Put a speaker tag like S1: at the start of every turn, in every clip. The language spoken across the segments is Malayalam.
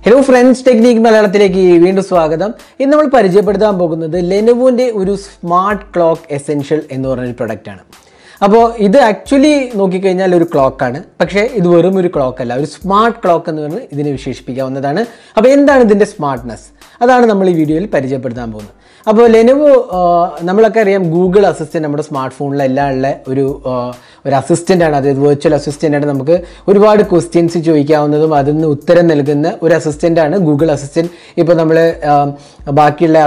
S1: Hello friends, Technique Malayalamത്തിലേക്ക് വീണ്ടും സ്വാഗതം. ഇന്ന് നമ്മൾ പരിചയപ്പെടുത്താൻ പോകുന്നത് ലെനോവോന്റെ ഒരു സ്മാർട്ട് ക്ലോക്ക് എസെൻഷ്യൽ എന്ന് പറഞ്ഞ ഒരു പ്രൊഡക്റ്റ് ആണ്. അപ്പോൾ ഇത് ആക്ച്വലി നോക്കിക്കഴിഞ്ഞാൽ ഒരു ക്ലോക്കാണ്, പക്ഷേ ഇത് വെറും ഒരു ക്ലോക്ക് അല്ല, ഒരു സ്മാർട്ട് ക്ലോക്ക് എന്ന് പറഞ്ഞ് ഇതിനെ വിശേഷിപ്പിക്കാവുന്നതാണ്. അപ്പോൾ എന്താണ് ഇതിൻ്റെ സ്മാർട്ട്നെസ്, അതാണ് നമ്മൾ ഈ വീഡിയോയിൽ പരിചയപ്പെടുത്താൻ പോകുന്നത്. അപ്പോൾ ലെനോവോ നമ്മളൊക്കെ അറിയാം, ഗൂഗിൾ അസിസ്റ്റൻറ്റ് നമ്മുടെ സ്മാർട്ട് ഫോണിൽ എല്ലാം ഉള്ള ഒരു അസിസ്റ്റൻ്റാണ്. അതായത് വെർച്വൽ അസിസ്റ്റൻ്റാണ്. നമുക്ക് ഒരുപാട് ക്വസ്റ്റ്യൻസ് ചോദിക്കാവുന്നതും അതിന് ഉത്തരം നൽകുന്ന ഒരു അസിസ്റ്റൻ്റാണ് ഗൂഗിൾ അസിസ്റ്റൻറ്റ്. ഇപ്പോൾ നമ്മൾ ബാക്കിയുള്ള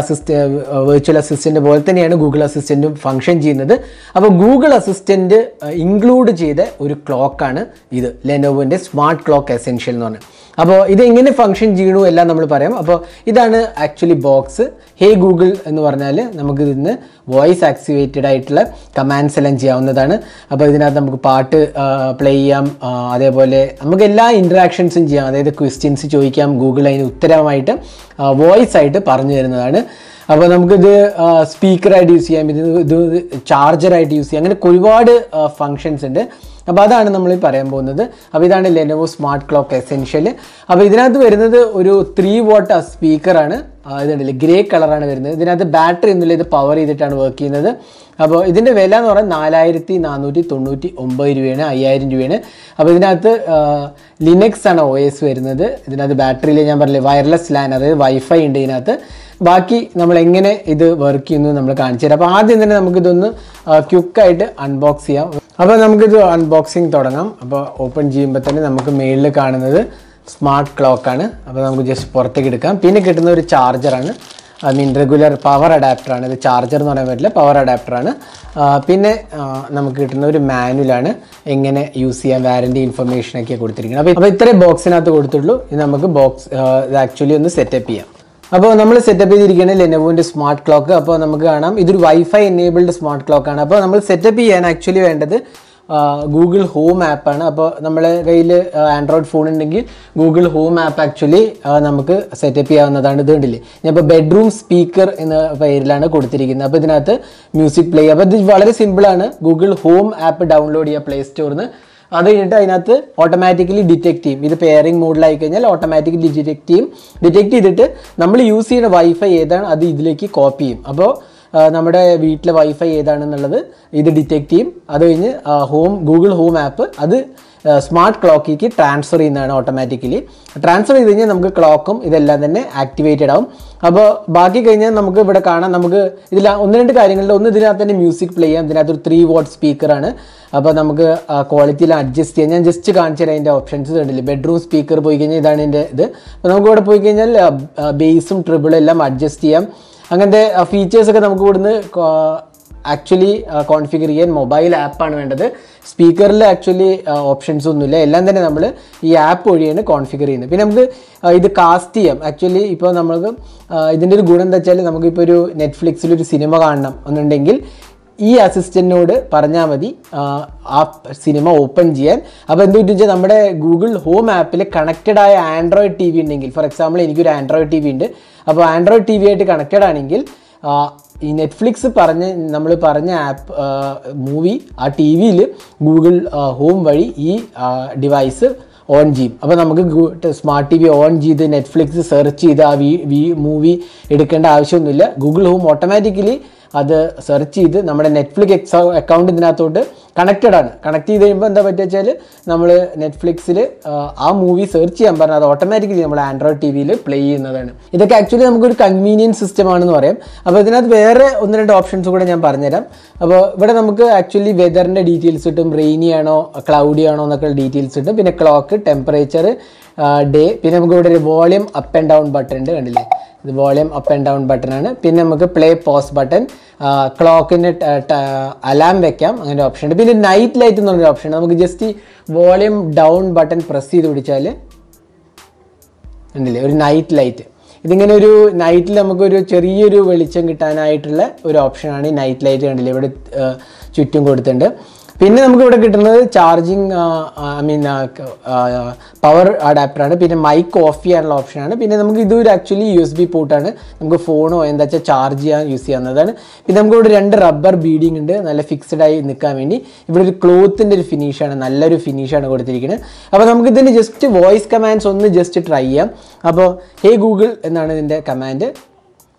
S1: വെർച്വൽ അസിസ്റ്റൻ്റ് പോലെ തന്നെയാണ് ഗൂഗിൾ അസിസ്റ്റൻറ്റും ഫങ്ഷൻ ചെയ്യുന്നത്. അപ്പോൾ ഗൂഗിൾ അസിസ്റ്റൻറ്റ് ഇൻക്ലൂഡ് ചെയ്ത ഒരു ക്ലോക്കാണ് ഇത്, ലെനോവോൻ്റെ സ്മാർട്ട് ക്ലോക്ക് എസെൻഷ്യൽ എന്ന് പറഞ്ഞത്. അപ്പോൾ ഇതെങ്ങനെ ഫങ്ഷൻ ചെയ്യണു എല്ലാം നമ്മൾ പറയാം. അപ്പോൾ ഇതാണ് ആക്ച്വലി ബോക്സ്. ഹേ ഗൂഗിൾ എന്ന് പറഞ്ഞാൽ നമുക്ക് ഇതിന് വോയിസ് ആക്ടിവേറ്റഡ് ആയിട്ടുള്ള കമാൻഡ്സ് എല്ലാം ചെയ്യാവുന്നതാണ്. അപ്പോൾ ഇതിനകത്ത് നമുക്ക് പാട്ട് പ്ലേ ചെയ്യാം, അതേപോലെ നമുക്ക് എല്ലാ ഇൻട്രാക്ഷൻസും ചെയ്യാം. അതായത് ക്വസ്റ്റ്യൻസ് ചോദിക്കാം, ഗൂഗിൾ അതിന് ഉത്തരമായിട്ട് വോയിസ് ആയിട്ട് പറഞ്ഞു തരുന്നതാണ്. അപ്പോൾ നമുക്കിത് സ്പീക്കറായിട്ട് യൂസ് ചെയ്യാം, ഇത് ചാർജറായിട്ട് യൂസ് ചെയ്യാം, അങ്ങനെ ഒരുപാട് ഫങ്ഷൻസ് ഉണ്ട്. അപ്പോൾ അതാണ് നമ്മൾ പറയാൻ പോകുന്നത്. അപ്പോൾ ഇതാണ് ലെനോവോ സ്മാർട്ട് ക്ലോക്ക് എസെൻഷ്യൽ. അപ്പോൾ ഇതിനകത്ത് വരുന്നത് ഒരു 3 വാട്ട് സ്പീക്കറാണ്. ഇതുണ്ടല്ലേ, ഗ്രേ കളറാണ് വരുന്നത്. ഇതിനകത്ത് ബാറ്ററി ഒന്നുമില്ല, ഇത് പവർ ചെയ്തിട്ടാണ് വർക്ക് ചെയ്യുന്നത്. അപ്പോൾ ഇതിൻ്റെ വില എന്ന് പറഞ്ഞാൽ 4499 രൂപയാണ്, 5000 രൂപയാണ്. അപ്പോൾ ഇതിനകത്ത് ലിനക്സ് ആണ് OS വരുന്നത്. ഇതിനകത്ത് ബാറ്ററിയിൽ ഞാൻ പറഞ്ഞില്ലേ വയർലെസ് ലാൻ, അതായത് വൈഫൈ ഉണ്ട് ഇതിനകത്ത്. ബാക്കി നമ്മൾ എങ്ങനെ ഇത് വർക്ക് ചെയ്യുന്നു നമ്മൾ കാണിച്ചു തരാം. അപ്പോൾ ആദ്യം തന്നെ നമുക്കിതൊന്ന് ക്വിക്കായിട്ട് അൺബോക്സ് ചെയ്യാം. അപ്പോൾ നമുക്കിത് അൺബോക്സിങ് തുടങ്ങാം. അപ്പോൾ ഓപ്പൺ ചെയ്യുമ്പോൾ തന്നെ നമുക്ക് മേളിൽ കാണുന്നത് സ്മാർട്ട് ക്ലോക്കാണ്. അപ്പോൾ നമുക്ക് ജസ്റ്റ് പുറത്തേക്ക് എടുക്കാം. പിന്നെ കിട്ടുന്ന ഒരു ചാർജറാണ്, റെഗുലർ പവർ അഡാപ്റ്ററാണ്. ഇത് ചാർജർ എന്ന് പറയാൻ പറ്റില്ല, പവർ അഡാപ്റ്ററാണ്. പിന്നെ നമുക്ക് കിട്ടുന്ന ഒരു മാനുവലാണ്, എങ്ങനെ യൂസ് ചെയ്യാൻ, വാറൻറ്റി ഇൻഫർമേഷനൊക്കെ കൊടുത്തിരിക്കുന്നത്. അപ്പോൾ ഇത്രയും ബോക്സിനകത്ത് കൊടുത്തുള്ളൂ. ഇത് നമുക്ക് ഇത് ആക്ച്വലി ഒന്ന് സെറ്റപ്പ് ചെയ്യാം. അപ്പോൾ നമ്മൾ സെറ്റപ്പ് ചെയ്തിരിക്കുന്നത് ലെനോവോൻ്റെ സ്മാർട്ട് ക്ലോക്ക്. അപ്പോൾ നമുക്ക് കാണാം ഇതൊരു വൈഫൈ എനേബിൾഡ് സ്മാർട്ട് ക്ലോക്കാണ്. അപ്പോൾ നമ്മൾ സെറ്റപ്പ് ചെയ്യാൻ ആക്ച്വലി വേണ്ടത് ഗൂഗിൾ ഹോം ആപ്പാണ്. അപ്പോൾ നമ്മളെ കയ്യിൽ ആൻഡ്രോയിഡ് ഫോൺ ഉണ്ടെങ്കിൽ ഗൂഗിൾ ഹോം ആപ്പ് ആക്ച്വലി നമുക്ക് സെറ്റപ്പ് ചെയ്യാവുന്നതാണ്. ഇത് കണ്ടില്ലേ, ഞാൻ ഇപ്പോൾ ബെഡ്റൂം സ്പീക്കർ എന്ന പേരിലാണ് കൊടുത്തിരിക്കുന്നത്. അപ്പോൾ ഇതിനകത്ത് മ്യൂസിക് പ്ലേ. അപ്പോൾ ഇത് വളരെ സിമ്പിളാണ്. ഗൂഗിൾ ഹോം ആപ്പ് ഡൗൺലോഡ് ചെയ്യുക പ്ലേ സ്റ്റോറിൽ നിന്ന്. അത് കഴിഞ്ഞിട്ട് അതിനകത്ത് ഓട്ടോമാറ്റിക്കലി ഡിറ്റക്ട് ചെയ്യും. ഇത് പെയറിംഗ് മോഡിലായി കഴിഞ്ഞാൽ ഓട്ടോമാറ്റിക്കലി ഡിറ്റക്ട് ചെയ്യും. ഡിറ്റക്ട് ചെയ്തിട്ട് നമ്മൾ യൂസ് ചെയ്യുന്ന വൈഫൈ ഏതാണ് അത് ഇതിലേക്ക് കോപ്പി ചെയ്യും. അപ്പോൾ നമ്മുടെ വീട്ടിലെ വൈഫൈ ഏതാണെന്നുള്ളത് ഇത് ഡിറ്റക്ട് ചെയ്യും. അത് കഴിഞ്ഞ് ഗൂഗിൾ ഹോം ആപ്പ് അത് സ്മാർട്ട് ക്ലോക്കിലേക്ക് ട്രാൻസ്ഫർ ചെയ്യുന്നതാണ് ഓട്ടോമാറ്റിക്കലി. ട്രാൻസ്ഫർ ചെയ്ത് കഴിഞ്ഞാൽ നമുക്ക് ക്ലോക്കും ഇതെല്ലാം തന്നെ ആക്ടിവേറ്റഡ് ആവും. അപ്പോൾ ബാക്കി കഴിഞ്ഞാൽ നമുക്ക് ഇവിടെ കാണാം, നമുക്ക് ഇതിൽ 1-2 കാര്യങ്ങളുണ്ട്. ഒന്ന്, ഇതിനകത്ത് തന്നെ മ്യൂസിക് പ്ലേ ചെയ്യാം. ഇതിനകത്തൊരു 3 വാട്ട് സ്പീക്കറാണ്. അപ്പോൾ നമുക്ക് ക്വാളിറ്റിയിൽ അഡ്ജസ്റ്റ് ചെയ്യാം. ഞാൻ ജസ്റ്റ് കാണിച്ചു തരാം അതിൻ്റെ ഓപ്ഷൻസ് കണ്ടില്ലേ. ബെഡ്റൂം സ്പീക്കർ പോയി കഴിഞ്ഞാൽ ഇതാണ് എൻ്റെ ഇത്. അപ്പോൾ നമുക്ക് ഇവിടെ പോയി കഴിഞ്ഞാൽ ബേസും ട്രിബിളും എല്ലാം അഡ്ജസ്റ്റ് ചെയ്യാം. അങ്ങനത്തെ ഫീച്ചേഴ്സൊക്കെ നമുക്ക് ഇവിടുന്ന് ആക്ച്വലി കോൺഫിഗർ ചെയ്യാൻ മൊബൈൽ ആപ്പാണ് വേണ്ടത്. സ്പീക്കറിൽ ആക്ച്വലി ഓപ്ഷൻസ് ഒന്നുമില്ല, എല്ലാം തന്നെ നമ്മൾ ഈ ആപ്പ് വഴിയാണ് കോൺഫിഗർ ചെയ്യുന്നത്. പിന്നെ നമുക്ക് ഇത് കാസ്റ്റ് ചെയ്യാം. ആക്ച്വലി ഇപ്പോൾ നമുക്ക് ഇതിൻ്റെ ഒരു ഗുണം എന്താ വെച്ചാൽ, നമുക്കിപ്പോൾ ഒരു നെറ്റ്ഫ്ലിക്സിലൊരു സിനിമ കാണണം എന്നുണ്ടെങ്കിൽ ഈ അസിസ്റ്റൻറ്റിനോട് പറഞ്ഞാൽ മതി ആ സിനിമ ഓപ്പൺ ചെയ്യാൻ. അപ്പോൾ എന്തുകൊണ്ടെന്ന് വെച്ചാൽ നമ്മുടെ ഗൂഗിൾ ഹോം ആപ്പിൽ കണക്റ്റഡ് ആയ ആൻഡ്രോയിഡ് TV ഉണ്ടെങ്കിൽ, ഫോർ എക്സാമ്പിൾ എനിക്കൊരു ആൻഡ്രോയിഡ് TV ഉണ്ട്. അപ്പോൾ ആൻഡ്രോയിഡ് TV ആയിട്ട് കണക്റ്റഡ് ആണെങ്കിൽ ഈ നെറ്റ്ഫ്ലിക്സ് നമ്മൾ പറഞ്ഞ ആപ്പ് മൂവി ആ TVയിൽ ഗൂഗിൾ ഹോം വഴി ഈ ഡിവൈസ് ഓൺ ചെയ്യും. അപ്പോൾ നമുക്ക് സ്മാർട്ട് TV ഓൺ ചെയ്ത് നെറ്റ്ഫ്ലിക്സ് സെർച്ച് ചെയ്ത് ആ മൂവി എടുക്കേണ്ട ആവശ്യമൊന്നുമില്ല. ഗൂഗിൾ ഹോം ഓട്ടോമാറ്റിക്കലി അത് സെർച്ച് ചെയ്ത് നമ്മുടെ നെറ്റ്ഫ്ലിക്സ് അക്കൗണ്ട് ഇതിനകത്തോട്ട് കണക്റ്റഡ് ആണ്. കണക്ട് ചെയ്ത് കഴിയുമ്പോൾ എന്താ പറ്റുക വെച്ചാൽ, നമ്മൾ നെറ്റ്ഫ്ലിക്സിൽ ആ മൂവി സെർച്ച് ചെയ്യാൻ പറഞ്ഞാൽ അത് ഓട്ടോമാറ്റിക്കലി നമ്മൾ ആൻഡ്രോയിഡ് TVയിൽ പ്ലേ ചെയ്യുന്നതാണ്. ഇതൊക്കെ ആക്ച്വലി നമുക്കൊരു കൺവീനിയൻസ് സിസ്റ്റമാണെന്ന് പറയാം. അപ്പോൾ ഇതിനകത്ത് വേറെ 1-2 ഓപ്ഷൻസ് കൂടെ ഞാൻ പറഞ്ഞുതരാം. അപ്പോൾ ഇവിടെ നമുക്ക് ആക്ച്വലി വെതറിൻ്റെ ഡീറ്റെയിൽസ് കിട്ടും, റെയിനി ആണോ ക്ലൗഡി ആണോ എന്നൊക്കെ ഡീറ്റെയിൽസ് കിട്ടും. പിന്നെ ക്ലോക്ക്, ടെമ്പറേച്ചർ, ഡേ. പിന്നെ നമുക്ക് ഇവിടെ ഒരു volume up and down button ഉണ്ട്, കണ്ടില്ലേ, ഇത് വോളിയം അപ്പ് ആൻഡ് ഡൗൺ ബട്ടണാണ്. പിന്നെ നമുക്ക് പ്ലേ പോസ് ബട്ടൺ, ക്ലോക്കിന് അലാം വെക്കാം, അങ്ങനെ ഓപ്ഷൻ ഉണ്ട്. പിന്നെ നൈറ്റ് ലൈറ്റ് എന്ന് പറഞ്ഞൊരു ഓപ്ഷൻ ഉണ്ട്. നമുക്ക് ജസ്റ്റ് ഈ വോളിയം ഡൗൺ ബട്ടൺ പ്രസ് ചെയ്ത് പിടിച്ചാൽ ഉണ്ടല്ലേ ഒരു നൈറ്റ് ലൈറ്റ്. ഇതിങ്ങനെ ഒരു നൈറ്റിൽ നമുക്കൊരു ചെറിയൊരു വെളിച്ചം കിട്ടാനായിട്ടുള്ള ഒരു ഓപ്ഷനാണ് ഈ നൈറ്റ് ലൈറ്റ്. കണ്ടില്ലേ, ഇവിടെ ചുറ്റും കൊടുത്തിട്ടുണ്ട്. പിന്നെ നമുക്ക് ഇവിടെ കിട്ടുന്നത് ചാർജിങ് പവർ അഡാപ്റ്ററാണ്. പിന്നെ മൈക്ക് ഓഫ് ചെയ്യാനുള്ള ഓപ്ഷനാണ്. പിന്നെ നമുക്ക് ഇതൊരു ആക്ച്വലി USB പോർട്ടാണ്. നമുക്ക് ഫോണോ എന്താ വെച്ചാൽ ചാർജ് ചെയ്യാൻ യൂസ് ചെയ്യാവുന്നതാണ്. പിന്നെ നമുക്ക് ഇവിടെ 2 റബ്ബർ ബീഡിങ് ഉണ്ട്, നല്ല ഫിക്സ്ഡ് ആയി നിൽക്കാൻ വേണ്ടി. ഇവിടെ ഒരു ക്ലോത്തിൻ്റെ ഒരു ഫിനിഷാണ്, നല്ലൊരു ഫിനിഷാണ് കൊടുത്തിരിക്കുന്നത്. അപ്പോൾ നമുക്ക് ഇതിന് ജസ്റ്റ് വോയിസ് കമാൻഡ്സ് ഒന്ന് ജസ്റ്റ് ട്രൈ ചെയ്യാം. അപ്പോൾ ഹേ ഗൂഗിൾ എന്നാണ് ഇതിൻ്റെ command.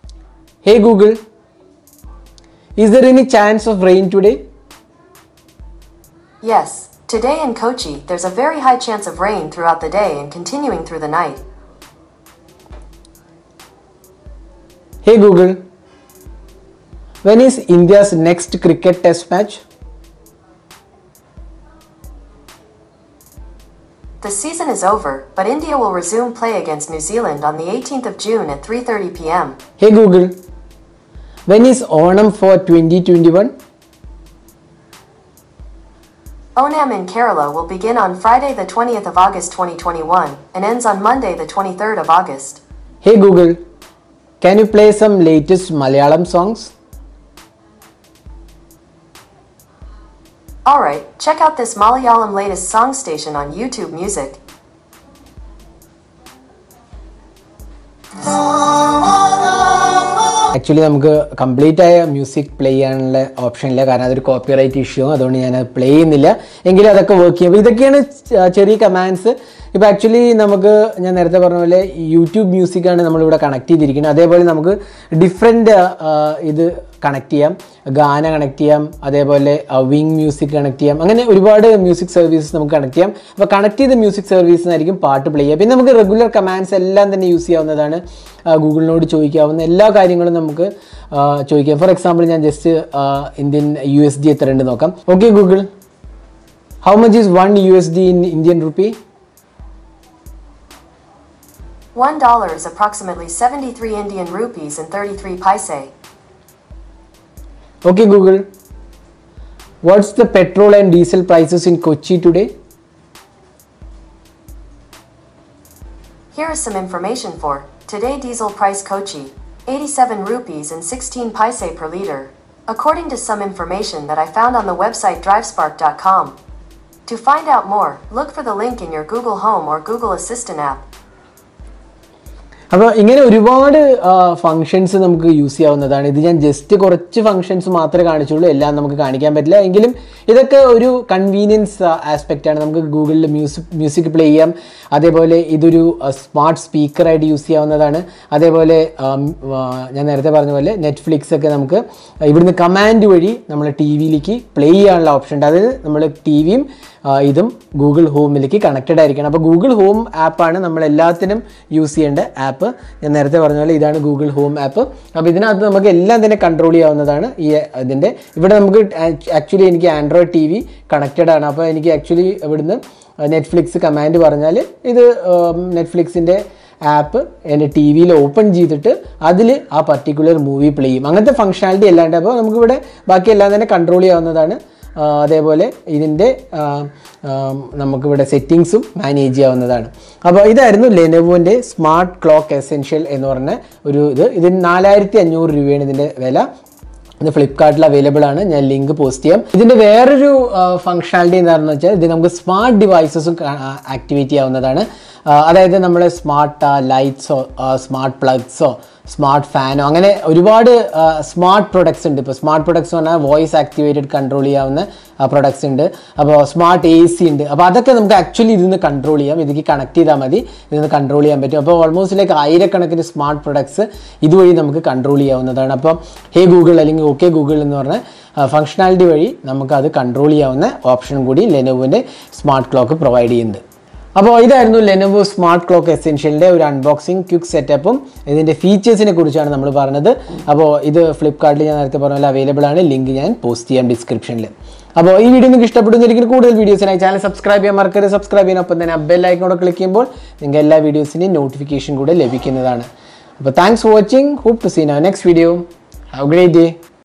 S1: Hey Google, is there any chance of rain today?
S2: Yes, today in Kochi, there's a very high chance of rain throughout the day and continuing through the night.
S1: Hey Google, when is India's next cricket test match?
S2: The season is over, but India will resume play against New Zealand on the 18th of June at 3:30 p.m.
S1: Hey Google, when is Onam for 2021?
S2: Onam in Kerala will begin on Friday the 20th of August 2021 and ends on Monday the 23rd of August.
S1: Hey Google, can you play some latest Malayalam songs?
S2: Alright, check out this Malayalam latest song station on YouTube Music.
S1: Actually നമുക്ക് കംപ്ലീറ്റ് ആയ മ്യൂസിക് പ്ലേ ചെയ്യാനുള്ള ഓപ്ഷൻ ഇല്ല, കാരണം അതൊരു കോപ്പിറൈറ്റ് ഇഷ്യൂ, അതുകൊണ്ട് ഞാൻ പ്ലേ ചെയ്യുന്നില്ല. എങ്കിലും അതൊക്കെ വർക്ക് ചെയ്യും. അപ്പോൾ ഇതൊക്കെയാണ് ചെറിയ കമാൻഡ്സ്. ഇപ്പോൾ ആക്ച്വലി നമുക്ക് ഞാൻ നേരത്തെ പറഞ്ഞ പോലെ യൂട്യൂബ് മ്യൂസിക്കാണ് നമ്മളിവിടെ കണക്ട് ചെയ്തിരിക്കുന്നത്. അതേപോലെ നമുക്ക് ഡിഫറെൻറ്റ് ഇത് കണക്ട് ചെയ്യാം, ഗാന കണക്ട് ചെയ്യാം, അതേപോലെ വിങ് മ്യൂസിക് കണക്ട് ചെയ്യാം. അങ്ങനെ ഒരുപാട് മ്യൂസിക് സർവീസസ് നമുക്ക് കണക്ട് ചെയ്യാം. അപ്പോൾ കണക്ട് ചെയ്ത മ്യൂസിക് സർവീസിനായിരിക്കും പാട്ട് പ്ലേ ചെയ്യുക. പിന്നെ നമുക്ക് റെഗുലർ കമാൻഡ്സ് എല്ലാം തന്നെ യൂസ് ചെയ്യാവുന്നതാണ്. ഗൂഗിളിനോട് ചോദിക്കാവുന്ന എല്ലാ കാര്യങ്ങളും നമുക്ക് ചോദിക്കാം. ഫോർ എക്സാമ്പിൾ ഞാൻ ജസ്റ്റ് ഇന്ത്യൻ USD എത്രയുണ്ട് നോക്കാം. Okay Google, how much is 1 USD in Indian rupee?
S2: $1 is approximately 73 Indian rupees and 33 paise.
S1: Okay Google, what's the petrol and diesel prices in Kochi today?
S2: Here is some information for today diesel price Kochi, 87 rupees and 16 paise per liter, according to some information that I found on the website drivespark.com. To find out more, look for the link in your Google Home or Google Assistant app.
S1: അപ്പോൾ ഇങ്ങനെ ഒരുപാട് ഫങ്ഷൻസ് നമുക്ക് യൂസ് ചെയ്യാവുന്നതാണ്. ഇത് ഞാൻ ജസ്റ്റ് കുറച്ച് ഫങ്ഷൻസ് മാത്രമേ കാണിച്ചുള്ളൂ, എല്ലാം നമുക്ക് കാണിക്കാൻ പറ്റില്ല. എങ്കിലും ഇതൊക്കെ ഒരു കൺവീനിയൻസ് ആസ്പെക്റ്റാണ്. നമുക്ക് ഗൂഗിളിൽ മ്യൂസിക് പ്ലേ ചെയ്യാം. അതേപോലെ ഇതൊരു സ്മാർട്ട് സ്പീക്കറായിട്ട് യൂസ് ചെയ്യാവുന്നതാണ്. അതേപോലെ ഞാൻ നേരത്തെ പറഞ്ഞ പോലെ നെറ്റ്ഫ്ലിക്സ് ഒക്കെ നമുക്ക് ഇവിടുന്ന് കമാൻഡ് വഴി നമ്മൾ TVയിലേക്ക് പ്ലേ ചെയ്യാനുള്ള ഓപ്ഷൻ ഉണ്ട്. അതായത് നമ്മൾ TVയും ഇതും ഗൂഗിൾ ഹോമിലേക്ക് കണക്റ്റഡ് ആയിരിക്കണം. അപ്പോൾ ഗൂഗിൾ ഹോം ആപ്പാണ് നമ്മളെല്ലാത്തിനും യൂസ് ചെയ്യേണ്ട ആപ്പ്. ഞാൻ നേരത്തെ പറഞ്ഞ പോലെ ഇതാണ് ഗൂഗിൾ ഹോം ആപ്പ്. അപ്പോൾ ഇതിനകത്ത് നമുക്ക് എല്ലാം തന്നെ കൺട്രോൾ ചെയ്യാവുന്നതാണ്. ഇതിൻ്റെ ഇവിടെ നമുക്ക് ആക്ച്വലി എനിക്ക് ആൻഡ്രോയിഡ് TV കണക്റ്റഡ് ആണ്. അപ്പോൾ എനിക്ക് ആക്ച്വലി ഇവിടുന്ന് നെറ്റ്ഫ്ലിക്സ് കമാൻഡ് പറഞ്ഞാൽ ഇത് നെറ്റ്ഫ്ലിക്സിൻ്റെ ആപ്പ് എൻ്റെ TVയിൽ ഓപ്പൺ ചെയ്തിട്ട് അതിൽ ആ പർട്ടിക്കുലർ മൂവി പ്ലേ ചെയ്യും. അങ്ങനത്തെ ഫങ്ഷനാലിറ്റി അല്ലാണ്ട് അപ്പോൾ നമുക്കിവിടെ ബാക്കിയെല്ലാം തന്നെ കൺട്രോൾ ചെയ്യാവുന്നതാണ്. അതേപോലെ ഇതിൻ്റെ നമുക്കിവിടെ സെറ്റിങ്സും മാനേജ് ചെയ്യാവുന്നതാണ്. അപ്പോൾ ഇതായിരുന്നു ലെനോവോൻ്റെ സ്മാർട്ട് ക്ലോക്ക് എസെൻഷ്യൽ എന്ന് പറഞ്ഞ ഒരു ഇതിന് 4500 രൂപയാണ് ഇതിൻ്റെ വില. ഇത് ഫ്ലിപ്കാർട്ടിൽ അവൈലബിൾ ആണ്. ഞാൻ ലിങ്ക് പോസ്റ്റ് ചെയ്യാം. ഇതിൻ്റെ വേറൊരു ഫങ്ഷനാലിറ്റി എന്താണെന്ന് വെച്ചാൽ ഇത് നമുക്ക് സ്മാർട്ട് ഡിവൈസസും ആക്ടിവേറ്റ് ചെയ്യാവുന്നതാണ്. അതായത് നമ്മുടെ സ്മാർട്ട് ലൈറ്റ്സോ സ്മാർട്ട് പ്ലഗ്സോ സ്മാർട്ട് ഫാനോ അങ്ങനെ ഒരുപാട് സ്മാർട്ട് പ്രൊഡക്ട്സ് ഉണ്ട്. ഇപ്പോൾ സ്മാർട്ട് പ്രൊഡക്ട്സ് പറഞ്ഞാൽ വോയിസ് ആക്ടിവേറ്റഡ് കൺട്രോൾ ചെയ്യാവുന്ന പ്രൊഡക്ട്സ് ഉണ്ട്. അപ്പോൾ സ്മാർട്ട് AC ഉണ്ട്. അപ്പോൾ അതൊക്കെ നമുക്ക് ആക്ച്വലി ഇതിൽ നിന്ന് കൺട്രോൾ ചെയ്യാം. ഇതിലേക്ക് കണക്ട് ചെയ്താൽ മതി, ഇതിൽ നിന്ന് കൺട്രോൾ ചെയ്യാൻ പറ്റും. അപ്പോൾ ഓൾമോസ്റ്റ് ലൈക്ക് 1000കണക്കിന് സ്മാർട്ട് പ്രൊഡക്ട്സ് ഇതുവഴി നമുക്ക് കൺട്രോൾ ചെയ്യാവുന്നതാണ്. അപ്പോൾ ഹേ ഗൂഗിൾ അല്ലെങ്കിൽ ഓക്കെ ഗൂഗിൾ എന്ന് പറഞ്ഞ ഫങ്ഷനാലിറ്റി വഴി നമുക്കത് കൺട്രോൾ ചെയ്യാവുന്ന ഓപ്ഷനും കൂടി ലെനോവോൻ്റെ സ്മാർട്ട് ക്ലോക്ക് പ്രൊവൈഡ് ചെയ്യുന്നുണ്ട്. അപ്പോൾ ഇതായിരുന്നു ലെനോവോ സ്മാർട്ട് ക്ലോക്ക് എസെൻഷ്യലിൻ്റെ ഒരു അൺബോക്സിങ് ക്വിക്ക് സെറ്റപ്പും ഇതിൻ്റെ ഫീച്ചേഴ്സിനെ കുറിച്ചാണ് നമ്മൾ പറഞ്ഞത്. അപ്പോൾ ഇത് ഫ്ലിപ്കാർട്ടിൽ ഞാൻ നേരത്തെ പറഞ്ഞ പോലെ അവൈലബിൾ ആണ്. ലിങ്ക് ഞാൻ പോസ്റ്റ് ചെയ്യാം ഡിസ്ക്രിപ്ഷനിൽ. അപ്പോൾ ഈ വീഡിയോ നിങ്ങൾക്ക് ഇഷ്ടപ്പെടുന്നതിൽ കൂടുതൽ വീഡിയോസിനായി ചാനൽ സബ്സ്ക്രൈബ് ചെയ്യാൻ മറക്കരുത്. സബ്സ്ക്രൈബ് ചെയ്യാനൊപ്പം തന്നെ ബെൽ ഐക്കൺ ക്ലിക്ക് ചെയ്യുമ്പോൾ നിങ്ങൾക്ക് എല്ലാ വീഡിയോസിൻ്റെയും നോട്ടിഫിക്കേഷൻ കൂടെ ലഭിക്കുന്നതാണ്. അപ്പോൾ thanks for watching. Hope to see next video. Have a great day.